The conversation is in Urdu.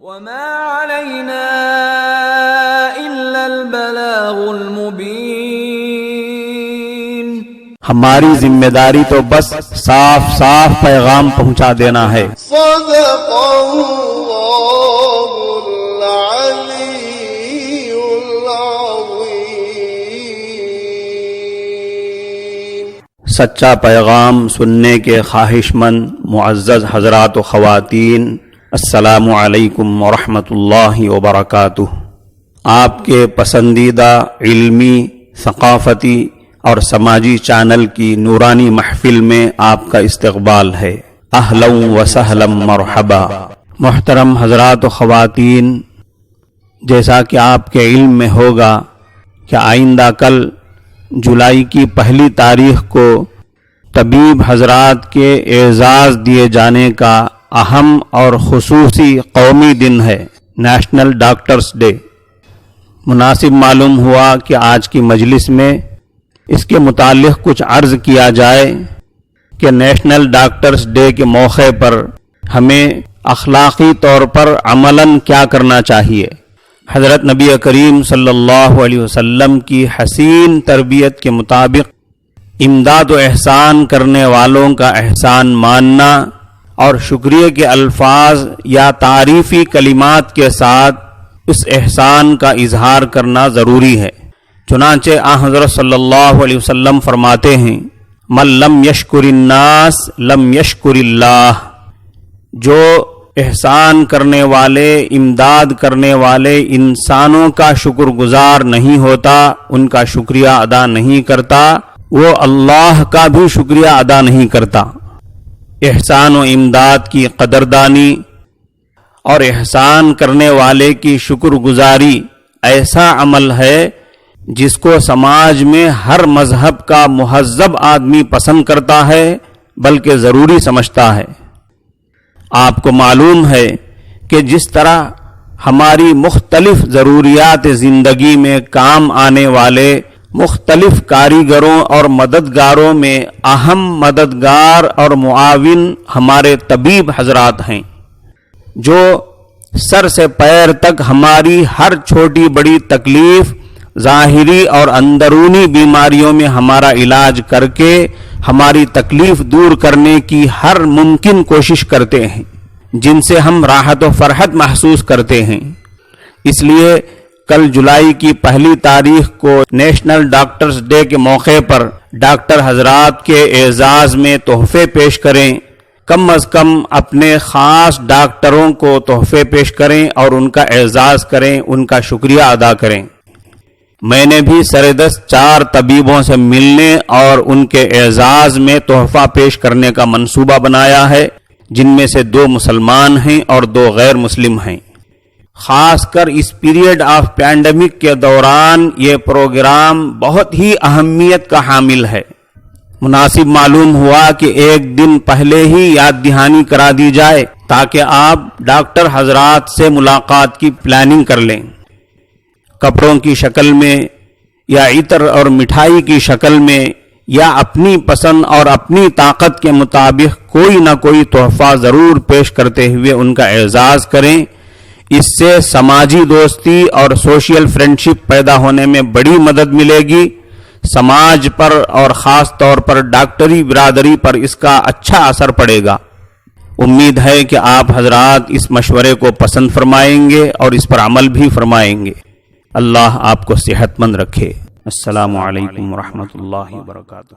وما علينا إلا البلاغ المبين. ہماری ذمہ داری تو بس صاف صاف پیغام پہنچا دینا ہے. صدق اللہ العلی العظیم. سچا پیغام سننے کے خواہش مند معزز حضرات و خواتین، السلام علیکم ورحمۃ اللہ وبرکاتہ. آپ کے پسندیدہ علمی، ثقافتی اور سماجی چینل کی نورانی محفل میں آپ کا استقبال ہے. اہلا و سہلا مرحبا. محترم حضرات و خواتین، جیسا کہ آپ کے علم میں ہوگا کہ آئندہ کل جولائی کی 1 تاریخ کو طبیب حضرات کے اعزاز دیے جانے کا اہم اور خصوصی قومی دن ہے، نیشنل ڈاکٹرز ڈے. مناسب معلوم ہوا کہ آج کی مجلس میں اس کے متعلق کچھ عرض کیا جائے کہ نیشنل ڈاکٹرز ڈے کے موقع پر ہمیں اخلاقی طور پر عملاً کیا کرنا چاہیے. حضرت نبی کریم صلی اللہ علیہ وسلم کی حسین تربیت کے مطابق امداد و احسان کرنے والوں کا احسان ماننا اور شکریہ کے الفاظ یا تعریفی کلمات کے ساتھ اس احسان کا اظہار کرنا ضروری ہے. چنانچہ حضرت صلی اللہ علیہ وسلم فرماتے ہیں، من لم یشکر الناس لم یشکر اللہ. جو احسان کرنے والے، امداد کرنے والے انسانوں کا شکر گزار نہیں ہوتا، ان کا شکریہ ادا نہیں کرتا، وہ اللہ کا بھی شکریہ ادا نہیں کرتا. احسان و امداد کی قدردانی اور احسان کرنے والے کی شکر گزاری ایسا عمل ہے جس کو سماج میں ہر مذہب کا مہذب آدمی پسند کرتا ہے، بلکہ ضروری سمجھتا ہے. آپ کو معلوم ہے کہ جس طرح ہماری مختلف ضروریات زندگی میں کام آنے والے مختلف کاریگروں اور مددگاروں میں اہم مددگار اور معاون ہمارے طبیب حضرات ہیں، جو سر سے پیر تک ہماری ہر چھوٹی بڑی تکلیف، ظاہری اور اندرونی بیماریوں میں ہمارا علاج کر کے ہماری تکلیف دور کرنے کی ہر ممکن کوشش کرتے ہیں، جن سے ہم راحت و فرحت محسوس کرتے ہیں. اس لیے کل جولائی کی 1 تاریخ کو نیشنل ڈاکٹرز ڈے کے موقع پر ڈاکٹر حضرات کے اعزاز میں تحفے پیش کریں. کم از کم اپنے خاص ڈاکٹروں کو تحفے پیش کریں اور ان کا اعزاز کریں، ان کا شکریہ ادا کریں. میں نے بھی سردست 4 طبیبوں سے ملنے اور ان کے اعزاز میں تحفہ پیش کرنے کا منصوبہ بنایا ہے، جن میں سے 2 مسلمان ہیں اور 2 غیر مسلم ہیں. خاص کر اس پیریڈ آف پینڈیمک کے دوران یہ پروگرام بہت ہی اہمیت کا حامل ہے. مناسب معلوم ہوا کہ 1 دن پہلے ہی یاد دہانی کرا دی جائے تاکہ آپ ڈاکٹر حضرات سے ملاقات کی پلاننگ کر لیں. کپڑوں کی شکل میں یا عطر اور مٹھائی کی شکل میں یا اپنی پسند اور اپنی طاقت کے مطابق کوئی نہ کوئی تحفہ ضرور پیش کرتے ہوئے ان کا اعزاز کریں. اس سے سماجی دوستی اور سوشل فرینڈشپ پیدا ہونے میں بڑی مدد ملے گی. سماج پر اور خاص طور پر ڈاکٹری برادری پر اس کا اچھا اثر پڑے گا. امید ہے کہ آپ حضرات اس مشورے کو پسند فرمائیں گے اور اس پر عمل بھی فرمائیں گے. اللہ آپ کو صحت مند رکھے. السلام علیکم ورحمۃ اللہ وبرکاتہ.